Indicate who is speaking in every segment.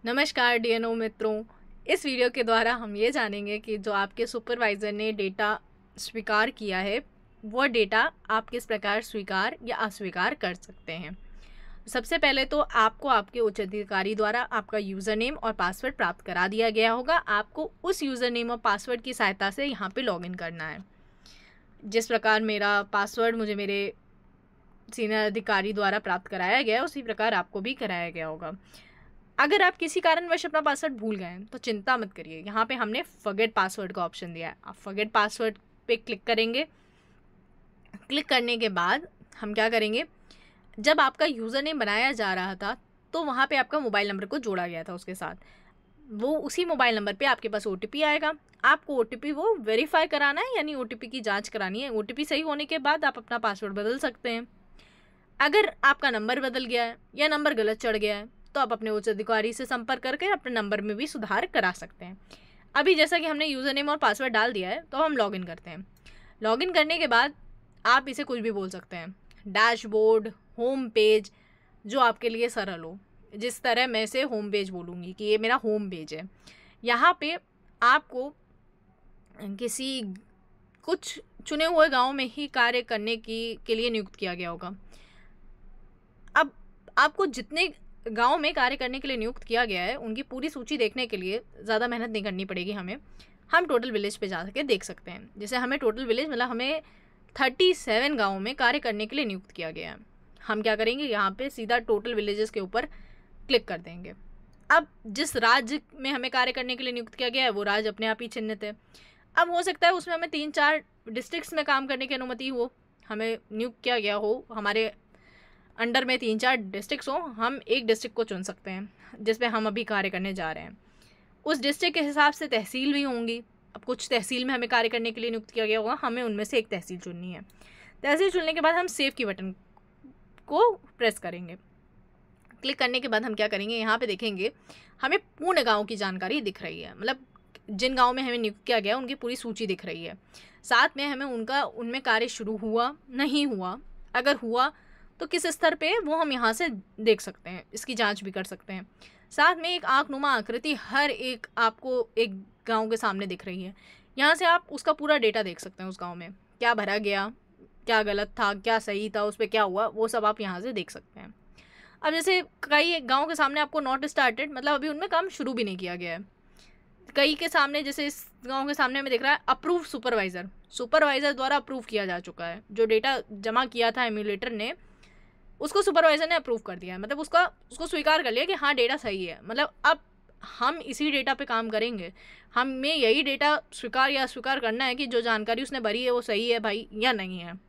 Speaker 1: नमस्कार डीएनओ मित्रों। इस वीडियो के द्वारा हम ये जानेंगे कि जो आपके सुपरवाइज़र ने डेटा स्वीकार किया है वह डेटा आप किस प्रकार स्वीकार या अस्वीकार कर सकते हैं। सबसे पहले तो आपको आपके उच्च अधिकारी द्वारा आपका यूज़र नेम और पासवर्ड प्राप्त करा दिया गया होगा। आपको उस यूज़र नेम और पासवर्ड की सहायता से यहाँ पे लॉगिन करना है। जिस प्रकार मेरा पासवर्ड मुझे मेरे सीनियर अधिकारी द्वारा प्राप्त कराया गया उसी प्रकार आपको भी कराया गया होगा। अगर आप किसी कारणवश अपना पासवर्ड भूल गए हैं तो चिंता मत करिए, यहाँ पे हमने फॉरगेट पासवर्ड का ऑप्शन दिया है। आप फॉरगेट पासवर्ड पे क्लिक करेंगे। क्लिक करने के बाद हम क्या करेंगे, जब आपका यूज़र नेम बनाया जा रहा था तो वहाँ पे आपका मोबाइल नंबर को जोड़ा गया था उसके साथ। वो उसी मोबाइल नंबर पे आपके पास OTP आएगा। आपको OTP वो वेरीफाई कराना है, यानी OTP की जाँच करानी है। OTP सही होने के बाद आप अपना पासवर्ड बदल सकते हैं। अगर आपका नंबर बदल गया है या नंबर गलत चढ़ गया है तो आप अपने उच्च अधिकारी से संपर्क करके अपने नंबर में भी सुधार करा सकते हैं। अभी जैसा कि हमने यूज़र नेम और पासवर्ड डाल दिया है तो हम लॉगिन करते हैं। लॉगिन करने के बाद आप इसे कुछ भी बोल सकते हैं, डैशबोर्ड, होम पेज, जो आपके लिए सरल हो। जिस तरह मैं इसे होम पेज बोलूँगी कि ये मेरा होम पेज है। यहाँ पे आपको किसी कुछ चुने हुए गाँव में ही कार्य करने के लिए नियुक्त किया गया होगा। अब आपको जितने गांव में कार्य करने के लिए नियुक्त किया गया है उनकी पूरी सूची देखने के लिए ज़्यादा मेहनत नहीं करनी पड़ेगी हमें। हम टोटल विलेज पे जा के देख सकते हैं। जैसे हमें टोटल विलेज मतलब हमें 37 गाँव में कार्य करने के लिए नियुक्त किया गया है। हम क्या करेंगे, यहाँ पे सीधा टोटल विलेजेस के ऊपर क्लिक कर देंगे। अब जिस राज्य में हमें कार्य करने के लिए नियुक्त किया गया है वो राज्य अपने आप ही चिन्हित है। अब हो सकता है उसमें हमें 3-4 डिस्ट्रिक्ट्स में काम करने की अनुमति हो, हमें नियुक्त किया गया हो, हमारे अंडर में 3-4 डिस्ट्रिक्ट्स हो, हम एक डिस्ट्रिक्ट को चुन सकते हैं जिस पे हम अभी कार्य करने जा रहे हैं। उस डिस्ट्रिक्ट के हिसाब से तहसील भी होंगी। अब कुछ तहसील में हमें कार्य करने के लिए नियुक्त किया गया होगा, हमें उनमें से एक तहसील चुननी है। तहसील चुनने के बाद हम सेव की बटन को प्रेस करेंगे। क्लिक करने के बाद हम क्या करेंगे, यहाँ पे देखेंगे हमें पूर्ण गाँव की जानकारी दिख रही है। मतलब जिन गाँव में हमें नियुक्त किया गया उनकी पूरी सूची दिख रही है। साथ में हमें उनमें कार्य शुरू हुआ, नहीं हुआ, अगर हुआ तो किस स्तर पे वो हम यहाँ से देख सकते हैं, इसकी जांच भी कर सकते हैं। साथ में एक आंखनुमा आकृति हर एक आपको एक गांव के सामने दिख रही है। यहाँ से आप उसका पूरा डेटा देख सकते हैं। उस गांव में क्या भरा गया, क्या गलत था, क्या सही था, उस पर क्या हुआ, वो सब आप यहाँ से देख सकते हैं। अब जैसे कई गाँव के सामने आपको नॉट स्टार्टेड, मतलब अभी उनमें काम शुरू भी नहीं किया गया है। कई के सामने, जैसे इस गांव के सामने में दिख रहा है अप्रूव सुपरवाइज़र द्वारा अप्रूव किया जा चुका है। जो डेटा जमा किया था एम्यूलेटर ने उसको सुपरवाइज़र ने अप्रूव कर दिया है। मतलब उसको स्वीकार कर लिया कि हाँ डेटा सही है। मतलब अब हम इसी डेटा पे काम करेंगे। हमें यही डेटा स्वीकार या अस्वीकार करना है कि जो जानकारी उसने भरी है वो सही है भाई या नहीं है।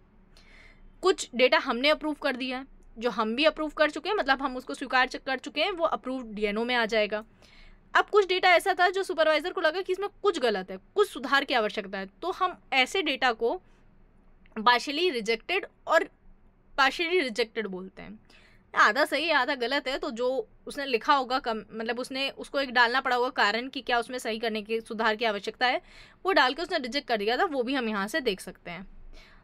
Speaker 1: कुछ डेटा हमने अप्रूव कर दिया है, जो हम भी अप्रूव कर चुके हैं, मतलब हम उसको स्वीकार कर चुके हैं, वो अप्रूव डीएनओ में आ जाएगा। अब कुछ डेटा ऐसा था जो सुपरवाइज़र को लगा कि इसमें कुछ गलत है, कुछ सुधार की आवश्यकता है, तो हम ऐसे डेटा को पार्शियली रिजेक्टेड बोलते हैं। आधा सही है आधा गलत है, तो जो उसने लिखा होगा मतलब उसको एक डालना पड़ा होगा कारण कि क्या उसमें सही करने की सुधार की आवश्यकता है, वो डाल के उसने रिजेक्ट कर दिया था, वो भी हम यहाँ से देख सकते हैं।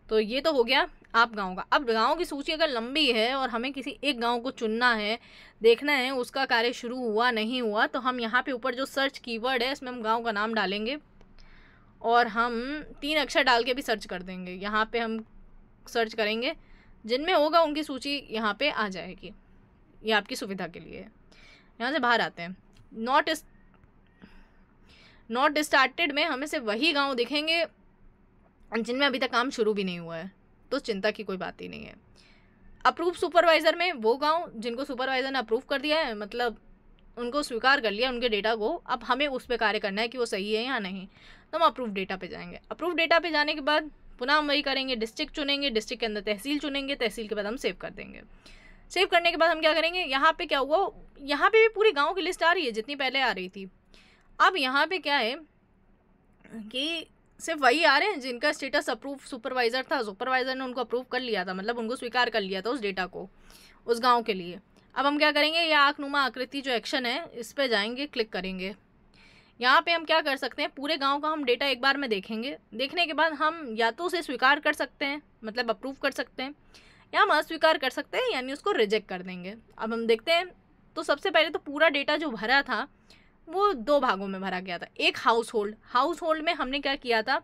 Speaker 1: तो ये तो हो गया आप गांव का। अब गांव की सूची अगर लंबी है और हमें किसी एक गांव को चुनना है, देखना है उसका कार्य शुरू हुआ नहीं हुआ, तो हम यहाँ पे ऊपर जो सर्च कीवर्ड है इसमें हम गाँव का नाम डालेंगे और हम 3 अक्षर डाल के भी सर्च कर देंगे। यहाँ पर हम सर्च करेंगे, जिनमें होगा उनकी सूची यहाँ पे आ जाएगी। ये आपकी सुविधा के लिए है। यहाँ से बाहर आते हैं। नॉट स्टार्टेड में हमें सिर्फ वही गांव दिखेंगे जिनमें अभी तक काम शुरू भी नहीं हुआ है, तो चिंता की कोई बात ही नहीं है। अप्रूव सुपरवाइज़र में वो गांव जिनको सुपरवाइज़र ने अप्रूव कर दिया है, मतलब उनको स्वीकार कर लिया उनके डेटा को, अब हमें उस पर कार्य करना है कि वो सही है या नहीं, तो हम अप्रूव डेटा पे जाएंगे। अप्रूव डेटा पे जाने के बाद पुनः हम वही करेंगे, डिस्ट्रिक्ट चुनेंगे, डिस्ट्रिक्ट के अंदर तहसील चुनेंगे, तहसील के बाद हम सेव कर देंगे। सेव करने के बाद हम क्या करेंगे, यहाँ पे क्या हुआ, यहाँ पे भी पूरी गांव की लिस्ट आ रही है जितनी पहले आ रही थी। अब यहाँ पे क्या है कि सिर्फ वही आ रहे हैं जिनका स्टेटस अप्रूव सुपरवाइज़र था, सुपरवाइज़र ने उनको अप्रूव कर लिया था, मतलब उनको स्वीकार कर लिया था उस डेटा को उस गाँव के लिए। अब हम क्या करेंगे, यह आंखनुमा आकृति जो एक्शन है इस पर जाएंगे, क्लिक करेंगे। यहाँ पे हम क्या कर सकते हैं, पूरे गांव का हम डेटा एक बार में देखेंगे। देखने के बाद हम या तो उसे स्वीकार कर सकते हैं, मतलब अप्रूव कर सकते हैं, या हम अस्वीकार कर सकते हैं, यानी उसको रिजेक्ट कर देंगे। अब हम देखते हैं तो सबसे पहले तो पूरा डेटा जो भरा था वो 2 भागों में भरा गया था। एक हाउस होल्ड में हमने क्या किया था,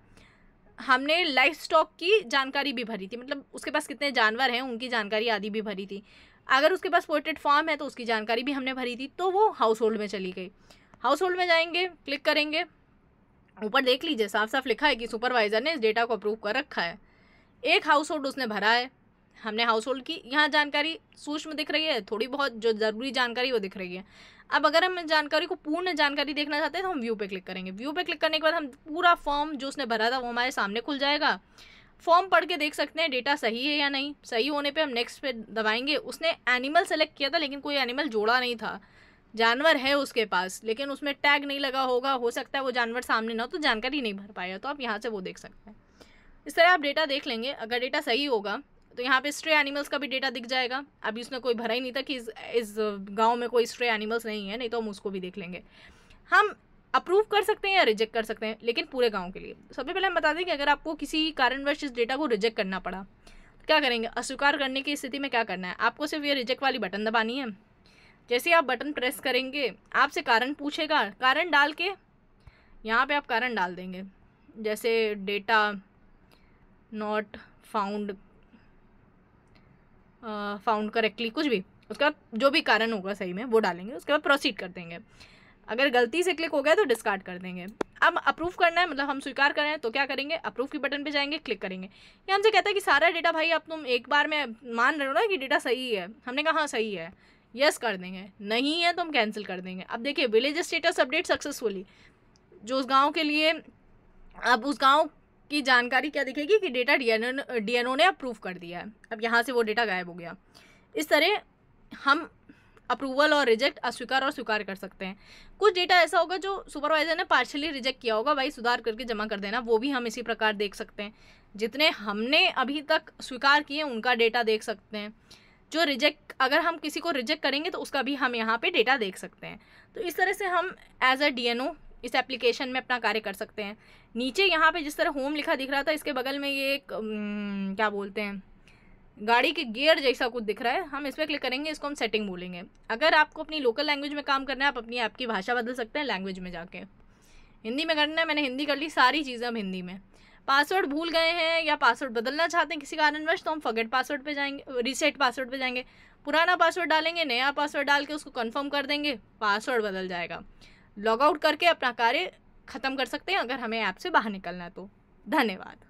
Speaker 1: हमने लाइफ स्टॉक की जानकारी भी भरी थी, मतलब उसके पास कितने जानवर हैं उनकी जानकारी आदि भी भरी थी। अगर उसके पास पोल्ट्री फार्म है तो उसकी जानकारी भी हमने भरी थी, तो वो हाउस होल्ड में चली गई। हाउस होल्ड में जाएंगे, क्लिक करेंगे, ऊपर देख लीजिए साफ साफ लिखा है कि सुपरवाइजर ने इस डेटा को अप्रूव कर रखा है। एक हाउस होल्ड उसने भरा है, हमने हाउस होल्ड की यहाँ जानकारी सूक्ष्म दिख रही है, थोड़ी बहुत जो ज़रूरी जानकारी वो दिख रही है। अब अगर हम जानकारी को पूर्ण जानकारी देखना चाहते हैं तो हम व्यू पे क्लिक करेंगे। व्यू पे क्लिक करने के बाद हम पूरा फॉर्म जो उसने भरा था वो हमारे सामने खुल जाएगा। फॉर्म पढ़ के देख सकते हैं डेटा सही है या नहीं। सही होने पे हम नेक्स्ट पे दबाएंगे। उसने एनिमल सेलेक्ट किया था लेकिन कोई एनिमल जोड़ा नहीं था, जानवर है उसके पास लेकिन उसमें टैग नहीं लगा होगा, हो सकता है वो जानवर सामने ना हो तो जानकारी नहीं भर पाएगा, तो आप यहाँ से वो देख सकते हैं। इस तरह आप डेटा देख लेंगे। अगर डेटा सही होगा तो यहाँ पे स्ट्रे एनिमल्स का भी डेटा दिख जाएगा। अभी उसने कोई भरा ही नहीं था कि इस गांव में कोई स्ट्रे एनिमल्स नहीं है, नहीं तो हम उसको भी देख लेंगे। हम अप्रूव कर सकते हैं या रिजेक्ट कर सकते हैं, लेकिन पूरे गांव के लिए। सबसे पहले हम बता दें कि अगर आपको किसी कारणवश इस डेटा को रिजेक्ट करना पड़ा तो क्या करेंगे। अस्वीकार करने की स्थिति में क्या करना है, आपको सिर्फ ये रिजेक्ट वाली बटन दबानी है। जैसे आप बटन प्रेस करेंगे आपसे कारण पूछेगा, कारण डाल के यहाँ पे आप कारण डाल देंगे, जैसे डेटा नॉट फाउंड करेक्टली, कुछ भी, उसका जो भी कारण होगा सही में वो डालेंगे। उसके बाद प्रोसीड कर देंगे। अगर गलती से क्लिक हो गया तो डिस्कार्ड कर देंगे। अब अप्रूव करना है, मतलब हम स्वीकार कर रहे हैं तो क्या करेंगे, अप्रूव की बटन पे जाएंगे, क्लिक करेंगे। ये हमसे कहता है कि सारा डेटा भाई अब तुम एक बार में मान रहे हो ना कि डेटा सही है। हमने कहा हाँ सही है, यस कर देंगे। नहीं है तो हम कैंसिल कर देंगे। अब देखिए विलेज स्टेटस अपडेट सक्सेसफुली, जो उस गाँव के लिए, अब उस गाँव की जानकारी क्या दिखेगी कि डेटा डीएनओ ने अप्रूव कर दिया है। अब यहाँ से वो डेटा गायब हो गया। इस तरह हम अप्रूवल और रिजेक्ट, अस्वीकार और स्वीकार कर सकते हैं। कुछ डेटा ऐसा होगा जो सुपरवाइजर ने पार्शियली रिजेक्ट किया होगा, भाई सुधार करके जमा कर देना, वो भी हम इसी प्रकार देख सकते हैं। जितने हमने अभी तक स्वीकार किए उनका डेटा देख सकते हैं। जो रिजेक्ट, अगर हम किसी को रिजेक्ट करेंगे तो उसका भी हम यहाँ पे डेटा देख सकते हैं। तो इस तरह से हम एज अ डीएनओ इस एप्लीकेशन में अपना कार्य कर सकते हैं। नीचे यहाँ पे जिस तरह होम लिखा दिख रहा था, इसके बगल में ये एक क्या बोलते हैं, गाड़ी के गियर जैसा कुछ दिख रहा है। हम इस पर क्लिक करेंगे, इसको हम सेटिंग बोलेंगे। अगर आपको अपनी लोकल लैंग्वेज में काम करना है, आप अपनी ऐप की भाषा बदल सकते हैं लैंग्वेज में जाके। हिंदी में करना है, मैंने हिंदी कर ली, सारी चीज़ें हम हिंदी में। पासवर्ड भूल गए हैं या पासवर्ड बदलना चाहते हैं किसी कारणवश, तो हम फॉरगेट पासवर्ड पे जाएंगे, रीसेट पासवर्ड पे जाएंगे, पुराना पासवर्ड डालेंगे, नया पासवर्ड डाल के उसको कंफर्म कर देंगे, पासवर्ड बदल जाएगा। लॉग आउट करके अपना कार्य ख़त्म कर सकते हैं अगर हमें ऐप से बाहर निकलना है तो। धन्यवाद।